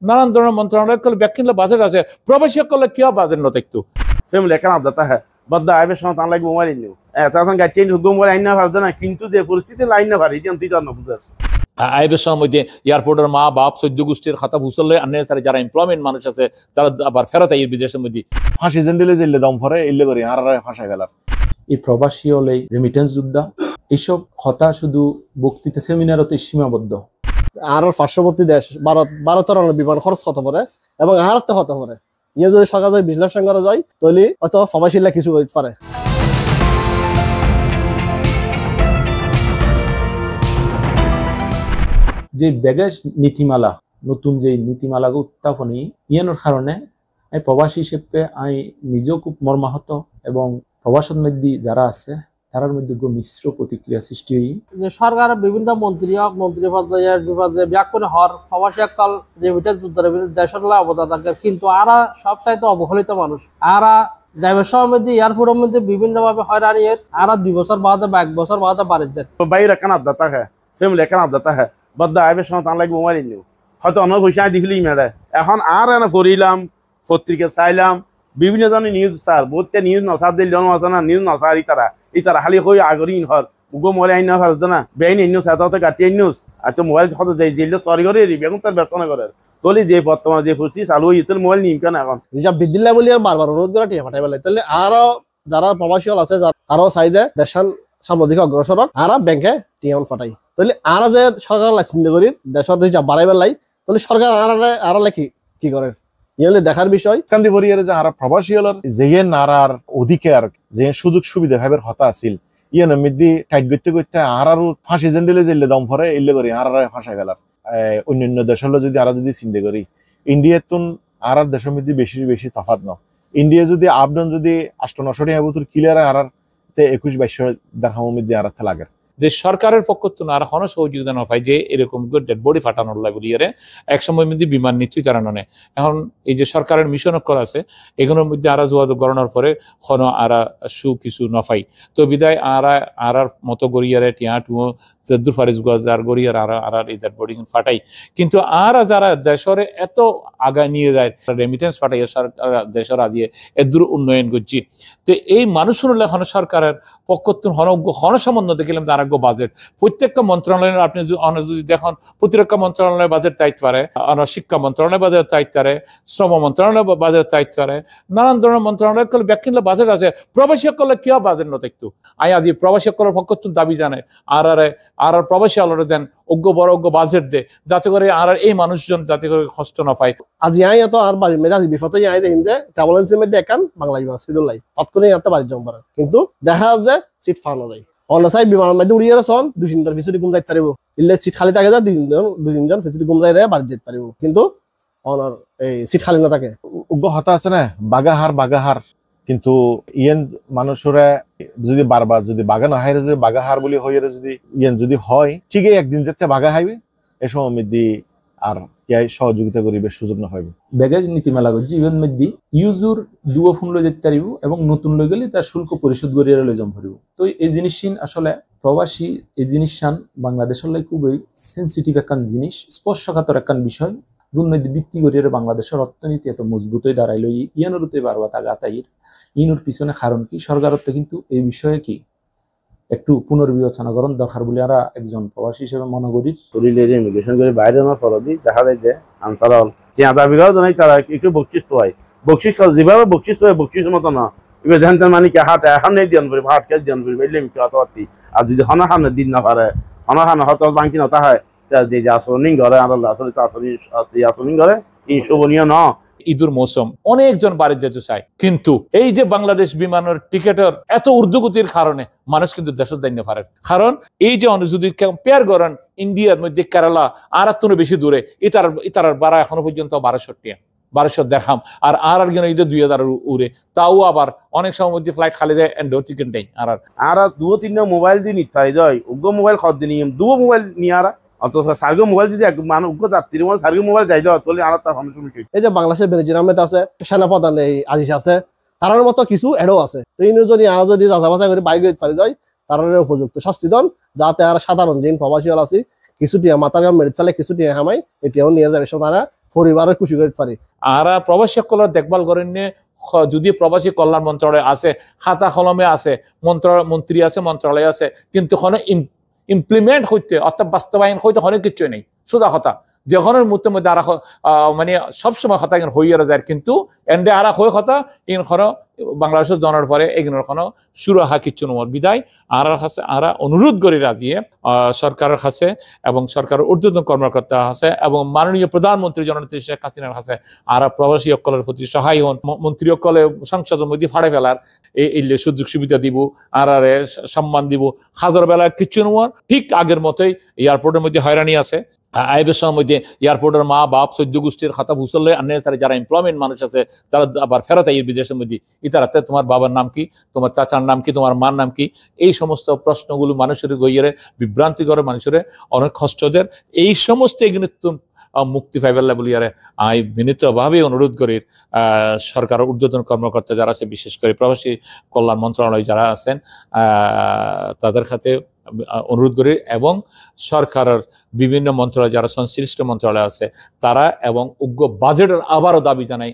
নানান ধরনের মন্ত্রণালয় করলে ব্যাখ্যা বাজেট আছে প্রবাসী করলে কি বাজেট নত একটু ফ্যামিলি কেন আবদাতা হ্যাঁ বদ্দা আইবের সময় তার লাগবে মোবাইল নিও তখন গাড়ি মোবাইল আইন না পারতো না কিন্তু যে পরিস্থিতি লাইন না পারি তুই জানো বুঝার আইবের মধ্যে এয়ারপোর্টের মা বাপ সৈদ্য গোষ্ঠীর খাতা ফুসলে আননেসারি যারা এমপ্লয়মেন্ট মানুষ আছে তারা আবার ফেরত আই বিদেশের মধ্যে ফাঁসি জেন্দিলে জেলে দম ফরে এলে করি আর ফাঁসা গেলার এই প্রবাসী হলে রেমিটেন্স যোদ্ধা এইসব কথা শুধু বক্তৃতা সেমিনারতে সীমাবদ্ধ। আর পার্শ্ববর্তী দেশ ভারতের বিমান খরচ কত পরে এবং আহারতে কত পরে ইয়ে যদি সরকার যদি বিশ্লেষণ করা যায় তাহলে হয়তো প্রবাসীরা কিছু করতে পারে। যে ব্যাগেজ নীতিমালা নতুন যে নীতিমালা উত্থাপনী ইয়ানোর কারণে প্রবাসী হিসেবে আমি নিজেও খুব মর্মাহত এবং প্রবাসন মধ্যে যারা আছে তার মধ্যে মিশ্র প্রতিক্রিয়া সৃষ্টি হই যে সরকারের বিভিন্ন মন্ত্রী পর্যায়ের বিপর্যয় ব্যাকুলে হর প্রবাসী কাল রেমিটেন্স যোদ্ধার দেশের অবদান থাকে কিন্তু আরা সবচাইতে অবহেলিত মানুষ আরা যাইবার সময় মধ্যে এয়ারপোর্টের মধ্যে বিভিন্ন ভাবে হয়রানি আরা 2 বছর বাদে বা 1 বছর বাদে বাড়ি যায় বাইরে কেন আবদাতা হ্যাঁ ফ্যামিলি কেন আবদাতা হ্যাঁ বদ্দা আইবের সময় তার লাগবে মোবাইল নিও হয়তো অন্য পয়সা দিফিলি মেরে এখন আর এনে পড়িলাম পত্রিকা চাইলাম বিভিন্ন জনের নিউজ স্যার বহুতটা নিউজ নসার দিল জন আছে না নিউজ নসার ইতারা খালি হয়ে আগরিন হর উগো মোবাইল আইন না পারতো না বেআইন নিউজ সাথে কাটি নিউজ আর তো মোবাইল কত যাই জেলে সরি করে এখন তার বেতন করে তোলি যে বর্তমান যে পরিস্থিতি চালু হয়ে তোর মোবাইল নিম কেন এখন রিজার্ভ বৃদ্ধি বলি আর বারবার অনুরোধ করে টিয়া পাঠাই পেলে তাহলে আরো যারা প্রবাসী আছে তারাও চাই যে দেশের সামনের দিকে অগ্রসর আর ব্যাংকে টিয়া ফাটাই তাহলে আর যে সরকার চিন্তা করি দেশের রিজার্ভ বাড়াই পেলাই তাহলে সরকার আর কি করে ইহলে দেখার বিষয় কান্দি ভরিয়ারে যে আর প্রবাসী হলার যে নারার অধিকার যে সুযোগ সুবিধা ভাবের হতা আছিল ইয়ানের মধ্যে টাইট করতে করতে আর ফাঁসি জেন্দিলে জেলে দম ফরে এলে করি আর ফাঁসা গেলার অন্যান্য দেশ হলো যদি আর যদি চিন্তা করি ইন্ডিয়ার তুন আর দেশের মধ্যে বেশি তফাৎ ন ইন্ডিয়া যদি আপডাউন যদি 8-9 টাকা বছর ক্লিয়ার আর 21-22 দেড়হামের মধ্যে আর লাগে যে সরকারের পক্ষ থেকে আর কোনো সহযোগিতা না পাই যে এরকম ডেড বডি ফাটানোর লাই বলি এক সময় মধ্যে বিমান নিশ্চয়ই তারা নয় এখন এই যে সরকারের মিশন করা আছে এগুলোর মধ্যে আর যোগাযোগ করানোর পরে কোনো আর কিছু নফাই তো বিদায় আর মতো গড়িয়ারে টিয়া টুয়ো জেদ্দুর ফারিজ যার গড়িয়ার আর এই ডেড বডি ফাটাই কিন্তু আর যারা দেশের এত আগায় নিয়ে যায় রেমিটেন্স ফাটাই সরকার দেশের আজিয়ে এদূর উন্নয়ন করছি তো এই মানুষের এখন সরকারের পক্ষ থেকে হনসম্বন্ধ দেখলাম তার বাজেট প্রত্যেকটা মন্ত্রণালয়ের আপনি যদি দেখেন প্রতিরক্ষা মন্ত্রণালয়ের বাজেট চাইতে পারে শিক্ষা মন্ত্রণালয়ের বাজেট চাইতে পারে শ্রম মন্ত্রণালয়ের বাজেট চাইতে পারে নানান ধরনের মন্ত্রণালয় করলে ব্যাখ্যা বাজেট আছে প্রবাসী করলে কি বাজেট নত একটু আজি প্রবাসী করার পক্ষ থেকে দাবি জানায় আর প্রবাসী আলোরা যেন বড় বাজেট দে যাতে করে আর এই মানুষজন যাতে করে কষ্ট না পায় আজি আই এত আর বাড়ি মেজাজ বিপদে আই যে হিন্দে ট্রাভেলেন্সের মধ্যে একান বাংলা বিমান সিডুল লাই তৎক্ষণে এত বাড়ি জম পারে কিন্তু দেখা যায় সিট ফানো যায় অনসাই বিমানের মধ্যে উড়িয়ে সন 2-3 জন ফিসুরি ঘুম যাইতে পারিব ইলে সিট খালি থাকে যা 2-3 জন ফিসুরি ঘুম যাই রে বাড়ি যেতে পারিব কিন্তু অনর এই সিট খালি না থাকে উগ্র হতা আছে না বাগাহার কিন্তু ইয়েন মানুষরা যদি বারবার যদি বাগা না হয় যদি বাগাহার বলি হয়ে যদি ইয়েন যদি হয় ঠিকই একদিন যেতে বাগা হাইবে এ সময় মধ্যে আর সহযোগিতা করিবে সুযোগ না পাইবে ব্যাগেজ নীতিমালা জীবন মধ্যে ইউজুর দুও ফোন লই যেতে পারিব এবং নতুন লই গেলে তার শুল্ক পরিশোধ করিয়া লই জম পারিব তো এই জিনিসিন আসলে প্রবাসী এই জিনিসান বাংলাদেশের লাই খুবই সেন্সিটিভ একখান জিনিস স্পর্শকাতর একখান বিষয় দুর্নীতি ভিত্তি করিয়া বাংলাদেশের অর্থনীতি এত মজবুত হয়ে দাঁড়াইল ইয়ানোরতে বারবার তাগাতাইর ইনুর পিছনে কারণ কি সরকারত্ব কিন্তু এই বিষয়ে কি একটু পুনর্বিবেচনা করুন দরকার বলে আমরা একজন প্রবাসী হিসেবে মনে করি শরীরে ইমিগ্রেশন করে বাইরে আমার ফরদি দেখা যায় যে আন্তরাল যে আদাবিরাও জানাই তারা একটু বকশিস হয় বকশিস যেভাবে বকশিস হয় বকশিসের মতো না এবার জানতেন মানে কি হাট এখন নেই দিয়ান পারি হাট কে দিয়ান পারি বেলে মিকে অতবার্তি আর যদি হনা খানে দিন না পারে হনা খানে হয়তো বাঙ্কি নতা হয় যে আসনিং ঘরে আল্লাহ আসলে আসনিং ঘরে এই শোভনীয় না ঈদুর মৌসুম অনেকজন বাড়ি যেতে চায় কিন্তু এই যে বাংলাদেশ বিমানের টিকেটের এত ঊর্ধ্বগতির কারণে মানুষ কিন্তু দেশের দায়িত্ব পারে কারণ এই যে যদি কম্পেয়ার করেন ইন্ডিয়ার মধ্যে কেরালা আর বেশি দূরে ইতার ভাড়া এখনো পর্যন্ত 1200 দেখাম আর গেলে ঈদের 2000 উড়ে তাও আবার অনেক সময় মধ্যে ফ্লাইট খালি যায় এন্ডো টিকেট নেই আর 2-3 মোবাইল দিয়ে নিতে পারি যায় উগ্র মোবাইল খদ দিয়ে নিয়ম 2 মোবাইল নিয়ে আর অথবা সার্গো মোবাইল যদি মানে উগ্র যাত্রী মোবাইল সার্গো মোবাইল যাই যাওয়া তাহলে আর তার সমস্যা এই যে বাংলাদেশের বেনজির আহমেদ আছে সেনাপ্রধান এই আজিজ আছে তার মতো কিছু এডও আছে তো ইনু যদি আর যদি যাচাই করে বাইক পারি যায় তার উপযুক্ত শাস্তি দেন যাতে আর সাধারণ যিনি প্রবাসী আছে কিছু টিয়া মাতার গাম মেরে চালে কিছু টিয়া হামাই এটিও নিয়ে যাবে তারা পরিবারের খুশি করতে পারি। আর প্রবাসী সকলের দেখভাল করেন নিয়ে যদি প্রবাসী কল্যাণ মন্ত্রণালয় আছে, খাতা কলমে আছে, মন্ত্রী আছে, মন্ত্রণালয় আছে, কিন্তু কোনো ইমপ্লিমেন্ট হইতে অর্থাৎ বাস্তবায়ন হইতে অনেক কিছু নেই। সোজা কথা যখন মধ্যে আর মানে সবসময় কথা হইয়া যায়, কিন্তু এন্ডে আর হয়ে কথা ইনখনো বাংলাদেশের জনের পরে এগুলোর কোনো সুরাহা কিচ্ছু নয় বিদায় আর কাছে আর অনুরোধ করি রাজিয়ে সরকারের কাছে এবং সরকারের ঊর্ধ্বতন কর্মকর্তা আছে এবং মাননীয় প্রধানমন্ত্রী জননেত্রী শেখ হাসিনার কাছে আর প্রবাসী অকলের প্রতি সহায় হন, মন্ত্রী অকলে সংসদের মধ্যে ফাড়ে ফেলার এই সুযোগ সুবিধা দিব আর সম্মান দিব, হাজার বেলা কিচ্ছু নয়। ঠিক আগের মতোই এয়ারপোর্টের মধ্যে হয়রানি আছে, আইবের মধ্যে এয়ারপোর্টের মা বাপ সৈদ্য গোষ্ঠীর খাতা ভুসলে আননেসারি যারা এমপ্লয়মেন্ট মানুষ আছে তারা আবার ফেরত আই বিদেশের মধ্যে ইতারাতে তোমার বাবার নাম কি, তোমার চাচার নাম কি, তোমার মার নাম কি, এই সমস্ত প্রশ্নগুলো মানুষের গইয়ে বিভ্রান্তি করে, মানুষের অনেক কষ্টদের। এই সমস্ত এগুলো মুক্তি পাইবার বলিয়ারে আমি বিনীতভাবে অনুরোধ করি সরকারের ঊর্ধ্বতন কর্মকর্তা যারা আছে, বিশেষ করে প্রবাসী কল্যাণ মন্ত্রণালয় যারা আছেন তাদের খাতে অনুরোধ করি এবং সরকারের বিভিন্ন মন্ত্রণালয় যারা সংশ্লিষ্ট মন্ত্রণালয় আছে তারা এবং উগ্র বাজেটের আবারও দাবি জানাই